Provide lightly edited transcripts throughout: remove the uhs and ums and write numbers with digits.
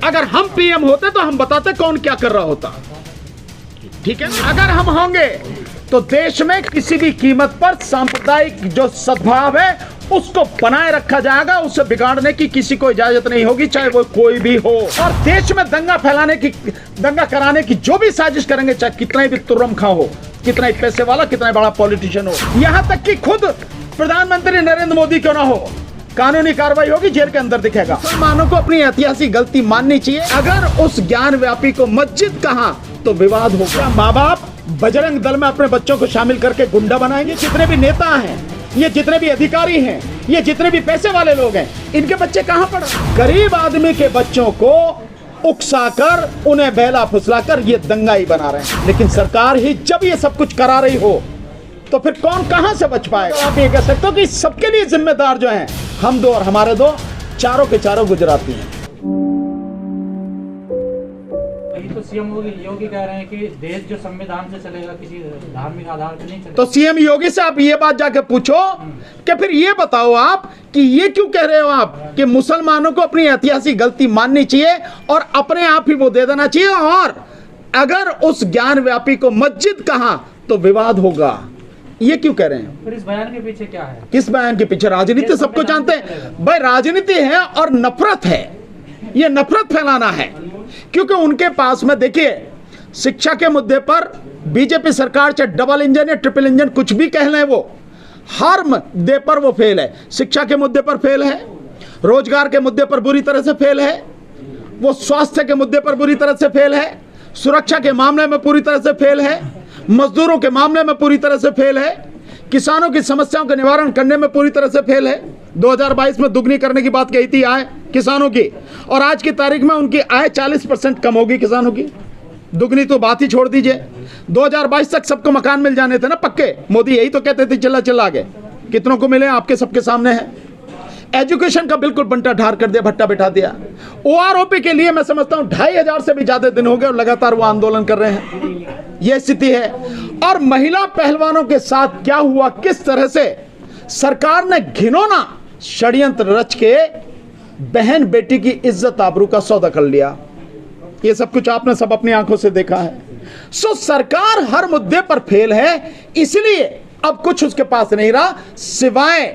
अगर हम पीएम होते तो हम बताते कौन क्या कर रहा होता। ठीक है, अगर हम होंगे तो देश में किसी भी कीमत पर सांप्रदायिक जो सद्भाव है उसको बनाए रखा जाएगा, उसे बिगाड़ने की किसी को इजाजत नहीं होगी, चाहे वो कोई भी हो। और देश में दंगा फैलाने की, दंगा कराने की जो भी साजिश करेंगे, चाहे कितना भी तुर्रम खा हो, कितना ही पैसे वाला, कितना ही बड़ा पॉलिटिशियन हो, यहां तक कि खुद प्रधानमंत्री नरेंद्र मोदी क्यों ना हो, कानूनी कार्रवाई होगी, जेल के अंदर दिखेगा। मुसलमानों को अपनी ऐतिहासिक गलती माननी चाहिए। अगर उस ज्ञान व्यापी को मस्जिद कहा तो विवाद होगा। माँ बाप बजरंग दल में अपने बच्चों को शामिल करके गुंडा बनाएंगे। जितने भी नेता हैं, ये जितने भी अधिकारी हैं, ये जितने भी पैसे वाले लोग हैं, इनके बच्चे कहां पढ़ रहे हैं? गरीब आदमी के बच्चों को उकसाकर, उन्हें बहला फुसलाकर ये दंगाई बना रहे हैं। लेकिन सरकार ही जब ये सब कुछ करा रही हो तो फिर कौन कहां से बच पाएगा? आप ये कह सकते हो कि सबके लिए जिम्मेदार जो हैं हम दो और हमारे दो, चारों के चारों गुजराती हैं। तो सीएम योगी कह रहे हैं कि देश जो संविधान से चलेगा, किसी धार्मिक आधार पर नहीं चलेगा। तो सीएम योगी से आप ये बात जाके पूछो कि फिर ये बताओ आप कि ये क्यों कह रहे हो आप कि मुसलमानों को अपनी ऐतिहासिक गलती माननी चाहिए और अपने आप ही वो दे देना चाहिए, और अगर उस ज्ञान व्यापी को मस्जिद कहा तो विवाद होगा। ये क्यों कह रहे हैं? फिर इस बयान के पीछे क्या है? किस बयान के पीछे? राजनीति सबको जानते हैं भाई, राजनीति है और नफरत है, ये नफरत फैलाना है। क्योंकि उनके पास में देखिए, शिक्षा के मुद्दे पर बीजेपी सरकार चाहे डबल इंजन या ट्रिपल इंजन कुछ भी कह लें, वो हर मुद्दे पर वो फेल है। शिक्षा के मुद्दे पर फेल है, रोजगार के मुद्दे पर बुरी तरह से फेल है, वो स्वास्थ्य के मुद्दे पर बुरी तरह से फेल है, सुरक्षा के मामले में पूरी तरह से फेल है, मजदूरों के मामले में पूरी तरह से फेल है, किसानों की समस्याओं का निवारण करने में पूरी तरह से फेल है। 2022 में दुगनी करने की बात कही थी आय किसानों की, और आज की तारीख में उनकी आय 40% कम होगी किसानों की। दुगनी तो बात ही छोड़ दीजिए, 2022 तक सबको मकान मिल जाने थे ना पक्के। मोदी यही तो कहते थे चिल्ला चिल्ला के, कितनों को मिले आपके सबके सामने है। एजुकेशन का बिल्कुल बंटा ढार कर दिया, भट्टा बिठा दिया। ओआरओपी के लिए मैं समझता हूं 2500 से भी ज्यादा दिन हो गए और लगातार वो आंदोलन कर रहे हैं। यह स्थिति है। और महिला पहलवानों के साथ क्या हुआ, किस तरह से सरकार ने घिनौना षड्यंत्र रच के बहन बेटी की इज्जत आबरू का सौदा कर लिया, ये सब कुछ आपने सब अपनी आंखों से देखा है। सो सरकार हर मुद्दे पर फेल है, इसलिए अब कुछ उसके पास नहीं रहा सिवाय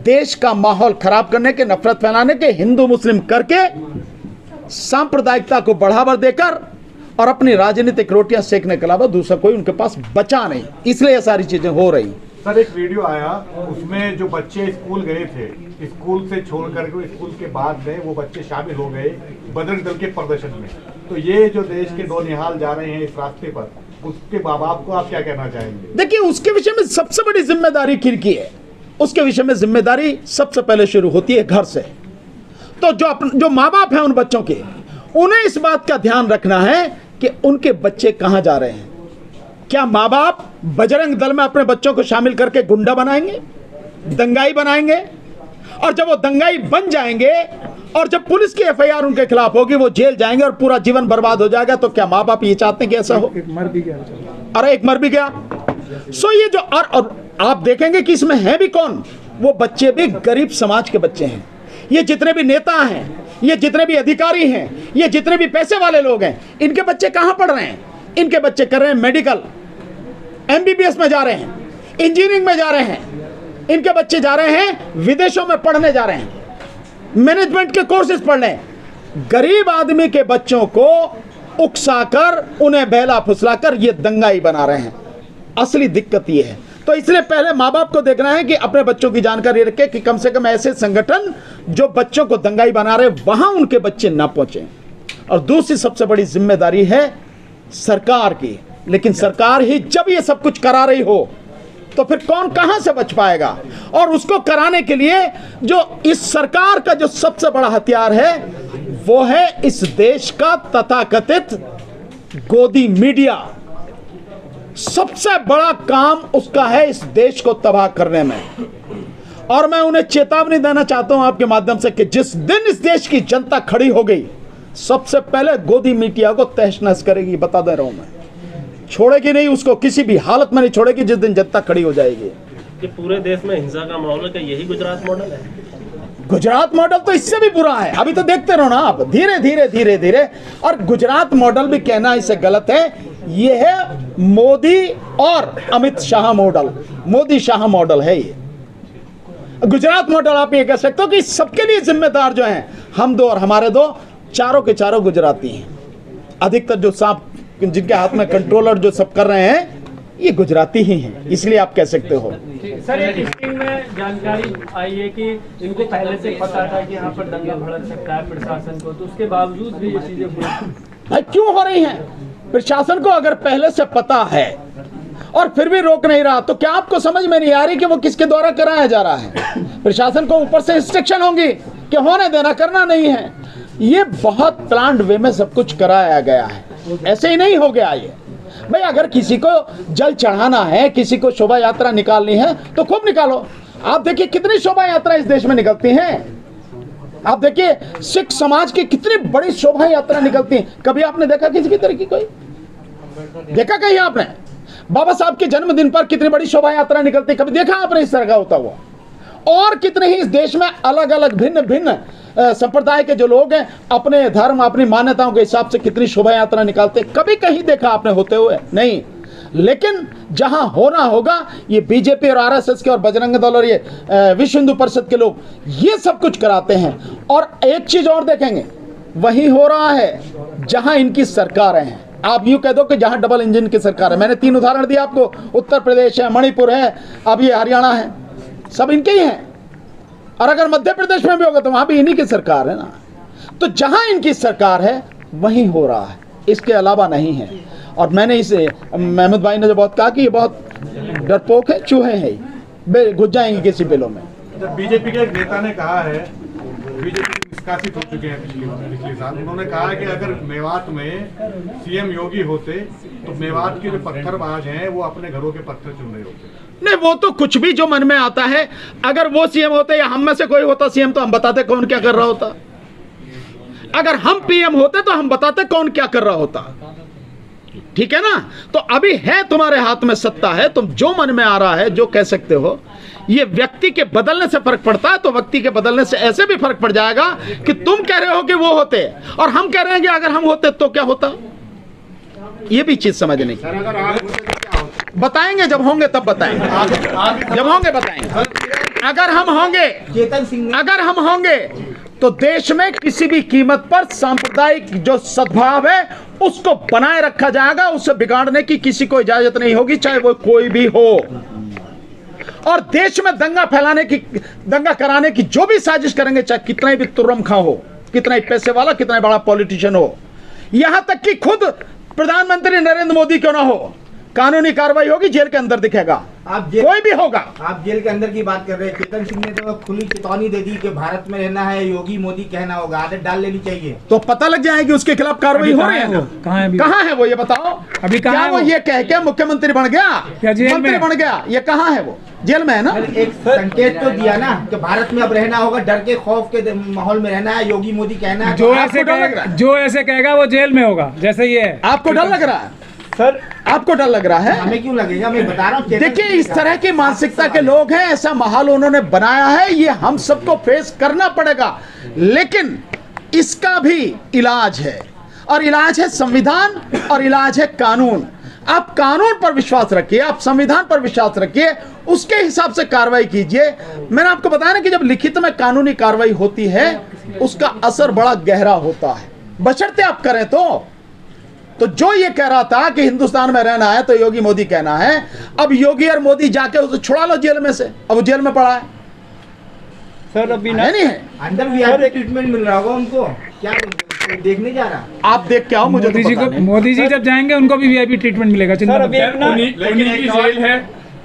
देश का माहौल खराब करने के, नफरत फैलाने के, हिंदू मुस्लिम करके, सांप्रदायिकता को बढ़ावा देकर और अपनी राजनीतिक रोटियां सेकने के अलावा दूसरा कोई उनके पास बचा नहीं। इसलिए ये सारी चीजें हो रही। सर एक वीडियो आया, उसमें जो बच्चे स्कूल गए थे, स्कूल से छोड़ करके स्कूल के बाद में वो बच्चे शामिल हो गए बजरंग दल के प्रदर्शन में। तो ये जो देश के दो निहाल जा रहे हैं इस रास्ते पर, उसके माँ बाप को आप क्या कहना चाहेंगे? देखिए, उसके विषय में सबसे बड़ी जिम्मेदारी किनकी है? उसके विषय में जिम्मेदारी सबसे पहले शुरू होती है घर से। तो जो माँ बाप हैं उन बच्चों के, उन्हें इस बात का ध्यान रखना है कि उनके बच्चे कहां जा रहे हैं। क्या माँ बाप बजरंग दल में अपने बच्चों को शामिल करके गुंडा बनाएंगे, दंगाई बनाएंगे? और जब वो दंगाई बन जाएंगे और जब पुलिस की एफआईआर उनके खिलाफ होगी, वो जेल जाएंगे और पूरा जीवन बर्बाद हो जाएगा, तो क्या माँ बाप ये चाहते हैं कि ऐसा हो? एक मर भी गया। अरे एक मर भी गया। सो ये जो और आप देखेंगे कि इसमें है भी कौन, वो बच्चे भी गरीब समाज के बच्चे हैं। ये जितने भी नेता हैं, ये जितने भी अधिकारी हैं, ये जितने भी पैसे वाले लोग हैं, इनके बच्चे कहां पढ़ रहे हैं? इनके बच्चे कर रहे हैं मेडिकल, एमबीबीएस में जा रहे हैं, इंजीनियरिंग में जा रहे हैं, इनके बच्चे जा रहे हैं विदेशों में पढ़ने जा रहे हैं, मैनेजमेंट के कोर्सेज पढ़ रहे हैं। गरीब आदमी के बच्चों को उकसाकर, उन्हें बहला फुसलाकर ये दंगाई बना रहे हैं। असली दिक्कत ये है। तो इसलिए पहले माँ बाप को देखना है कि अपने बच्चों की जानकारी रखे कि कम से कम ऐसे संगठन जो बच्चों को दंगाई बना रहे वहां उनके बच्चे ना पहुंचे। और दूसरी सबसे बड़ी जिम्मेदारी है सरकार की। लेकिन सरकार ही जब ये सब कुछ करा रही हो तो फिर कौन कहां से बच पाएगा? और उसको कराने के लिए जो इस सरकार का जो सबसे बड़ा हथियार है वो है इस देश का तथाकथित गोदी मीडिया। सबसे बड़ा काम उसका है इस देश को तबाह करने में। और मैं उन्हें चेतावनी देना चाहता हूं आपके माध्यम से कि जिस दिन इस देश की जनता खड़ी हो गई, सबसे पहले गोदी मीडिया को तहस नहस करेगी, बता दे रहा हूं मैं। छोड़ेगी नहीं उसको, किसी भी हालत में नहीं छोड़ेगी जिस दिन जनता खड़ी हो जाएगी। कि पूरे देश में हिंसा का माहौल है, क्या यही गुजरात मॉडल है? गुजरात मॉडल तो इससे भी बुरा है, अभी तो देखते रहो ना आप, धीरे धीरे धीरे धीरे। और गुजरात मॉडल भी कहना इससे गलत है, ये है मोदी और अमित शाह मॉडल, मोदी शाह मॉडल है ये। गुजरात मॉडल आप ये कह सकते हो कि सबके लिए जिम्मेदार जो हैं हम दो और हमारे दो, चारों के चारों गुजराती हैं। अधिकतर जो सांप जिनके हाथ में कंट्रोलर जो सब कर रहे हैं ये गुजराती ही हैं, इसलिए आप कह सकते हो। सर एक मीटिंग में जानकारी आई है कि इनको पहले से पता था कि यहाँ पर दंगा भड़क सकता है प्रशासन को, तो उसके बावजूद भी ये चीजें भाई क्यों हो रही हैं? प्रशासन को अगर पहले से पता है और फिर भी रोक नहीं रहा, तो क्या आपको समझ में नहीं आ रही कि वो किसके द्वारा कराया जा रहा है? प्रशासन को ऊपर से इंस्ट्रक्शन होंगी कि होने देना, करना नहीं है। ये बहुत प्लान्ड वे में सब कुछ कराया गया है, ऐसे ही नहीं हो गया ये। भाई अगर किसी को जल चढ़ाना है, किसी को शोभा यात्रा निकालनी है तो खूब निकालो। आप देखिए कितनी शोभा यात्रा इस देश में निकलती हैं। आप देखिए सिख समाज की कितनी बड़ी शोभा यात्रा निकलती है। कभी आपने देखा किसी की तरह की कोई देखा कहीं आपने? बाबा साहब के जन्मदिन पर कितनी बड़ी शोभा यात्रा निकलती, कभी देखा आपने इस तरह का होता हुआ? और कितने ही इस देश में अलग अलग भिन्न भिन्न संप्रदाय के जो लोग हैं अपने धर्म अपनी मान्यताओं के हिसाब से कितनी शोभा यात्रा निकालते, कभी कहीं देखा आपने होते हुए? नहीं। लेकिन जहां होना होगा ये बीजेपी और आरएसएस के और बजरंग दल और ये विश्व हिंदू परिषद के लोग ये सब कुछ कराते हैं। और एक चीज और देखेंगे, वही हो रहा है जहां इनकी सरकारें हैं। आप यूं कह दो कि जहां डबल इंजन की सरकार है। मैंने 3 उदाहरण दिया आपको, उत्तर प्रदेश है, मणिपुर है, अब ये हरियाणा है, सब इनके ही हैं। और अगर मध्य प्रदेश में भी होगा तो वहां भी इन्हीं की सरकार है ना। तो जहां इनकी सरकार है वहीं हो रहा है, इसके अलावा नहीं है। और मैंने इसे महमूद भाई ने जो बहुत कहा कि ये बहुत डरपोक है, चूहे हैं, घुस जाएंगे किसी बिलों में। बीजेपी के एक नेता ने कहा है, बीजेपी निष्कासित हो चुके हैं पिछले साल, उन्होंने कहा कि अगर मेवात में सीएम योगी होते तो मेवात के जो पत्थरबाज हैं वो अपने घरों के पत्थर चुन रहे होते। नहीं, वो तो कुछ भी जो मन में आता है, अगर वो सीएम होते या हम में से कोई होता सीएम तो हम बताते कौन क्या कर रहा होता। अगर हम पीएम होते तो हम बताते कौन क्या कर रहा होता। ठीक है ना? तो अभी है तुम्हारे हाथ में सत्ता है, तुम जो मन में आ रहा है जो कह सकते हो। ये व्यक्ति के बदलने से फर्क पड़ता है, तो व्यक्ति के बदलने से ऐसे भी फर्क पड़ जाएगा कि तुम कह रहे हो कि वो होते और हम कह रहे हैं कि अगर हम होते तो क्या होता। ये भी चीज समझने की बताएंगे, जब होंगे तब बताएंगे, जब होंगे बताएंगे। अगर हम होंगे तो देश में किसी भी कीमत पर सांप्रदायिक जो सद्भाव है उसको बनाए रखा जाएगा, उसे बिगाड़ने की किसी को इजाजत नहीं होगी, चाहे वो कोई भी हो। और देश में दंगा फैलाने की, दंगा कराने की जो भी साजिश करेंगे, चाहे कितना भी तुर्रमखा हो, कितना ही पैसे वाला, कितना ही बड़ा पॉलिटिशियन हो, यहां तक कि खुद प्रधानमंत्री नरेंद्र मोदी क्यों ना हो, कानूनी कार्रवाई होगी, जेल के अंदर दिखेगा। कोई भी होगा। आप जेल के अंदर की बात कर रहे हैं। चेतन सिंह ने तो खुली चेतावनी दे दी कि भारत में रहना है योगी मोदी कहना होगा, आदत डाल लेनी चाहिए। तो पता लग जाएगी उसके खिलाफ कार्रवाई हो रही है। कहाँ है वो, ये बताओ। अभी क्या वो ये कह के मुख्यमंत्री बन गया, मंत्री बन गया, ये कहाँ है? वो जेल में है ना। एक संकेत तो दिया ना कि भारत में अब रहना होगा, डर के खौफ के माहौल में रहना है, योगी मोदी कहना है। जो ऐसे कहेगा वो जेल में होगा, जैसे ये। आपको डर लग रहा है सर? आपको डर लग रहा है? हमें क्यों लगेगा, मैं बता रहा हूँ। देखिए इस तरह की मानसिकता के लोग हैं, ऐसा माहौल उन्होंने बनाया है, ये हम सबको फेस करना पड़ेगा। लेकिन इसका भी इलाज है, और इलाज है संविधान, और इलाज है कानून। आप कानून पर विश्वास रखिए, आप संविधान पर विश्वास रखिए, उसके हिसाब से कार्रवाई कीजिए। मैंने आपको बताया ना कि जब लिखित में कानूनी कार्रवाई होती है उसका असर बड़ा गहरा होता है, बशर्ते आप करें तो जो ये कह रहा था कि हिंदुस्तान में रहना है तो योगी मोदी कहना है, अब योगी और मोदी जाके उसे छुड़ा लो जेल में से, अब वो जेल में पड़ा है। सर अभी नहीं है अंदर वीआईपी ट्रीटमेंट मिल रहा होगा उनको, क्या देखने जा रहा? आप देख के आओ, मुझे मोदी जी को, मोदी जी जब जाएंगे उनको भी वीआईपी ट्रीटमेंट मिलेगा। उन्हीं की जेल है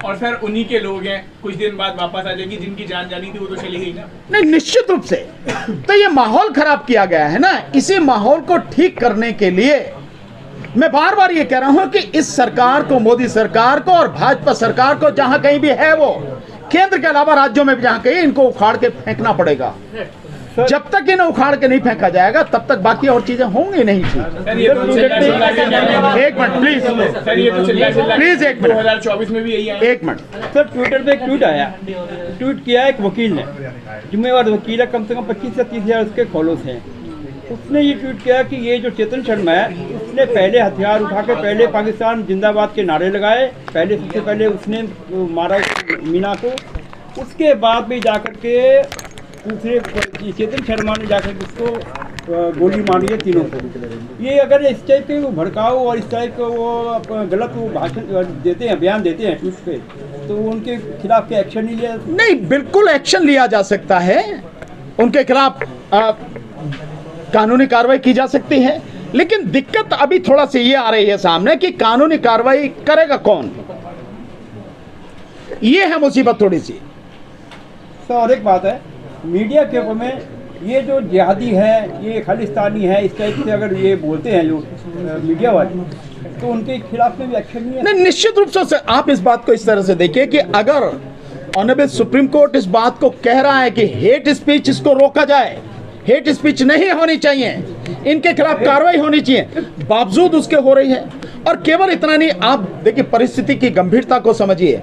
और सर उन्हीं के लोग हैं, कुछ दिन बाद वापस आ जाएगी। जिनकी जान जानी थी वो तो चली गई ना। नहीं, निश्चित रूप से। तो ये माहौल खराब किया गया है ना, इसी माहौल को ठीक करने के लिए मैं बार बार ये कह रहा हूं कि इस सरकार को, मोदी सरकार को और भाजपा सरकार को, जहां कहीं भी है वो, केंद्र के अलावा राज्यों में भी जहां कहीं, इनको उखाड़ के फेंकना पड़ेगा। जब तक इन्हें उखाड़ के नहीं फेंका जाएगा तब तक बाकी और चीजें होंगी नहीं ठीक। सर ये तो चिल्ला एक मिनट प्लीज, सर ये तो चिल्ला प्लीज एक मिनट, 2024 में भी यही आया। एक मिनट। सर ट्विटर पे एक ट्वीट आया, ट्वीट किया एक वकील ने, जिम्मेवार वकील है, कम से कम 25 से 30 हज़ार उसके फॉलोअर्स हैं। उसने ये ट्वीट किया कि ये जो चेतन शर्मा है, उसने पहले हथियार उठा के पहले पाकिस्तान जिंदाबाद के नारे लगाए, पहले सबसे पहले उसने मारा मीना को, उसके बाद भी जाकर के दूसरे चेतन शर्मा ने जाकर के उसको गोली मारी है तीनों को। ये अगर इस टाइप के वो भड़काऊ और इस टाइप का वो गलत वो भाषण देते हैं, बयान देते हैं ट्वीट पे, तो उनके खिलाफ क्या एक्शन नहीं लिया? नहीं, बिल्कुल एक्शन लिया जा सकता है, उनके खिलाफ कानूनी कार्रवाई की जा सकती है, लेकिन दिक्कत अभी थोड़ा सी ये आ रही है सामने कि कानूनी कार्रवाई करेगा कौन, ये है मुसीबत थोड़ी सी। सर और एक बात है, मीडिया के ऊपर में ये जो जिहादी है, ये खालिस्तानी है, इस टाइप से अगर ये बोलते हैं जो मीडिया वाले, तो उनके खिलाफ में भी एक्शन नहीं है? नहीं, निश्चित रूप से आप इस बात को इस तरह से देखिए कि अगर ऑनरेबल सुप्रीम कोर्ट इस बात को कह रहा है कि हेट स्पीच इसको रोका जाए, हेट स्पीच नहीं होनी चाहिए, इनके खिलाफ कार्रवाई होनी चाहिए, बावजूद उसके हो रही है। और केवल इतना नहीं, आप देखिए परिस्थिति की गंभीरता को समझिए,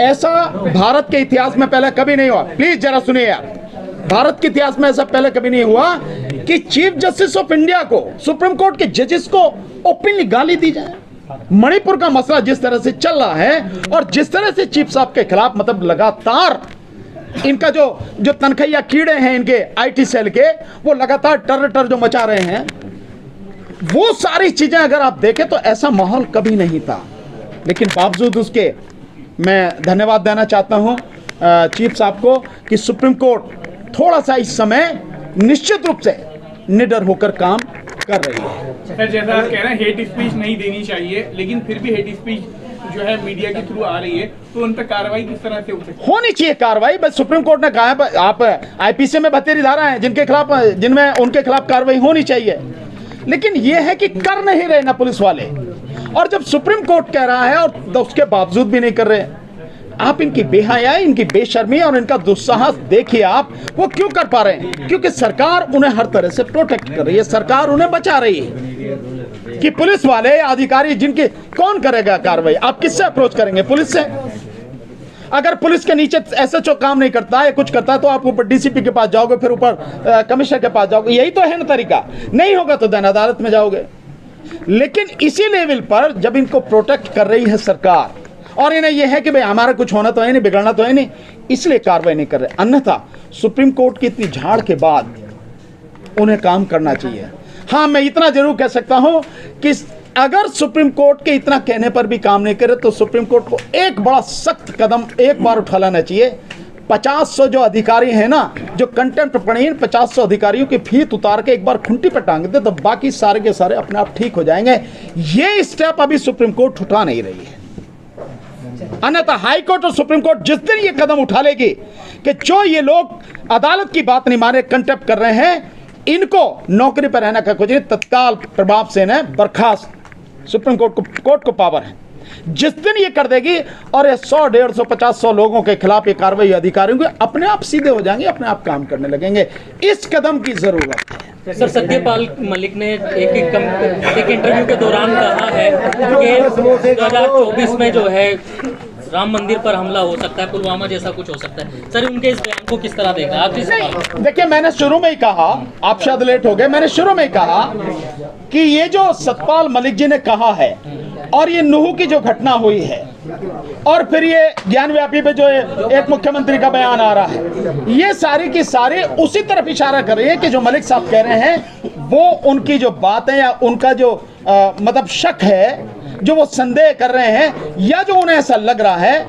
ऐसा भारत के इतिहास में पहले कभी नहीं हुआ। प्लीज जरा सुनिए यार, भारत के इतिहास में ऐसा पहले कभी नहीं हुआ कि चीफ जस्टिस ऑफ इंडिया को, सुप्रीम कोर्ट के जजेस को ओपनली गाली दी जाए। मणिपुर का मसला जिस तरह से चल रहा है और जिस तरह से चीफ साहब के खिलाफ मतलब लगातार इनका जो तनखैया कीड़े हैं इनके आईटी सेल के, वो लगातार टर जो मचा रहे हैं, वो सारी चीजें अगर आप देखें तो ऐसा माहौल कभी नहीं था। लेकिन बावजूद उसके मैं धन्यवाद देना चाहता हूं चीफ साहब को कि सुप्रीम कोर्ट थोड़ा सा इस समय निश्चित रूप से निडर होकर काम कर रही है। सर जैसा आप कह रहे हैं हेट स्पीच नहीं देनी चाहिए, लेकिन फिर भी हेट स्पीच जो है मीडिया के थ्रू आ रही है, तो उन पर कार्रवाई किस तरह से हो सकती है? होनी चाहिए कार्रवाई, बस सुप्रीम कोर्ट ने कहा है आप आईपीसी में 32 धारा है जिनमें उनके खिलाफ कार्रवाई होनी चाहिए, लेकिन यह है कि कर नहीं रहे ना पुलिस वाले। और जब सुप्रीम कोर्ट कह रहा है और उसके बावजूद भी नहीं कर रहे, आप इनकी बेहयाई, इनकी बेशर्मी और इनका दुस्साहस देखिए आप, वो क्यों कर पा रहे हैं? क्योंकि सरकार उन्हें हर तरह से प्रोटेक्ट कर रही है, सरकार उन्हें बचा रही है। कि पुलिस वाले अधिकारी जिनके, कौन करेगा कार्रवाई? आप किससे अप्रोच करेंगे? पुलिस से। अगर पुलिस के नीचे एसएचओ काम नहीं करता है, कुछ करता है, तो आप ऊपर डीसीपी के पास जाओगे, फिर ऊपर कमिश्नर के पास जाओगे, यही तो है ना तरीका। नहीं होगा तो दैन अदालत में जाओगे। लेकिन इसी लेवल पर जब इनको प्रोटेक्ट कर रही है सरकार और इन्हें यह है कि भाई हमारा कुछ होना तो है नहीं, बिगड़ना तो है नहीं, इसलिए कार्रवाई नहीं कर रहे। अन्यथा सुप्रीम कोर्ट की इतनी झाड़ के बाद उन्हें काम करना चाहिए। हाँ, मैं इतना जरूर कह सकता हूं कि अगर सुप्रीम कोर्ट के इतना कहने पर भी काम नहीं करे तो सुप्रीम कोर्ट को एक बड़ा सख्त कदम एक बार उठा लेना चाहिए। 50 जो अधिकारी हैं ना, जो कंटेम्प्ट पड़े हैं, 50 अधिकारियों की फीत उतार के एक बार खुंटी पर टांग दे तो बाकी सारे के सारे अपने आप ठीक हो जाएंगे। ये स्टेप अभी सुप्रीम कोर्ट उठा नहीं रही है। अन्यथा हाई कोर्ट और सुप्रीम कोर्ट जिस दिन ये कदम उठा लेगी कि जो ये लोग अदालत की बात नहीं माने, कंटेम्प्ट कर रहे हैं, इनको नौकरी पर रहने का कुछ नहीं, तत्काल प्रभाव से इन्हें बर्खास्त, सुप्रीम कोर्ट को पावर है। जिस दिन ये कर देगी और ये 100, 150, 50 लोगों के खिलाफ ये कार्रवाई अधिकारियों के अपने आप सीधे हो जाएंगे, अपने आप काम करने लगेंगे। इस कदम की जरूरत है। सर सत्यपाल मलिक ने एक इंटरव्यू के दौरान कहा है कि 2024 में जो है राम मंदिर पर हमला हो सकता है, पुलवामा जैसा कुछ हो सकता है। सर उनके इस बयान को किस तरह देखा आप? देखिए, मैंने शुरू में ही कहा, आप शायद लेट हो गए, मैंने शुरू में ही कहा कि ये जो सतपाल मलिक जी ने कहा है और ये नूह की जो घटना हुई है और फिर ये ज्ञानव्यापी पे जो एक मुख्यमंत्री का बयान आ रहा है, ये सारी की सारी उसी तरफ इशारा कर रही है कि जो मलिक साहब कह रहे हैं वो उनकी जो बातें या उनका जो मतलब शक है, जो वो संदेह कर रहे हैं या जो उन्हें ऐसा लग रहा है,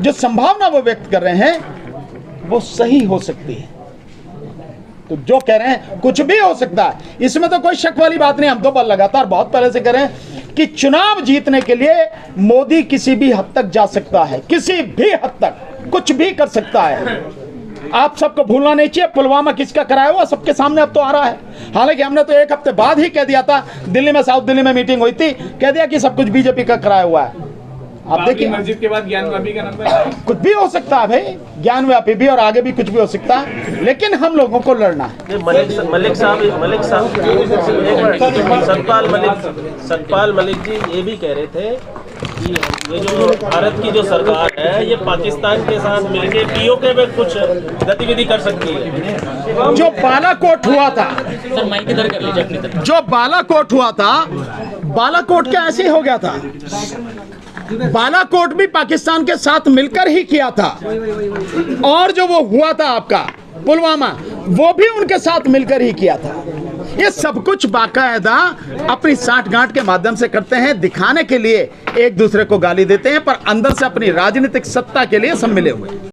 जो संभावना वो व्यक्त कर रहे हैं, वो सही हो सकती है। तो जो कह रहे हैं कुछ भी हो सकता है, इसमें तो कोई शक वाली बात नहीं। हम तो लगातार बहुत पहले से कह रहे हैं कि चुनाव जीतने के लिए मोदी किसी भी हद तक जा सकता है, किसी भी हद तक कुछ भी कर सकता है। आप सबको भूलना नहीं चाहिए, पुलवामा किसका कराया हुआ सबके सामने अब तो आ रहा है। हालांकि हमने तो एक हफ्ते बाद ही कह दिया था, दिल्ली में, साउथ दिल्ली में मीटिंग हुई थी, कह दिया कि सब कुछ बीजेपी का कराया हुआ है। आप देखिए, मस्जिद के बाद ज्ञानवापी का नंबर है। कुछ भी हो सकता है भाई, ज्ञानव्यापी भी और आगे भी कुछ भी हो सकता है, लेकिन हम लोगों को लड़ना है। मलिक साहब सतपाल मलिक जी ये भी कह रहे थे कि ये जो भारत की जो सरकार है ये पाकिस्तान के साथ मिलके पीओके में कुछ गतिविधि कर सकती है। जो बालाकोट हुआ था, सर माइक इधर कर लीजिए अपनी तरफ। जो बालाकोट हुआ था, बालाकोट क्या ऐसे ही हो गया था? बालाकोट भी पाकिस्तान के साथ मिलकर ही किया था, और जो वो हुआ था आपका पुलवामा, वो भी उनके साथ मिलकर ही किया था। ये सब कुछ बाकायदा अपनी साठगांठ के माध्यम से करते हैं, दिखाने के लिए एक दूसरे को गाली देते हैं, पर अंदर से अपनी राजनीतिक सत्ता के लिए सब मिले हुए हैं।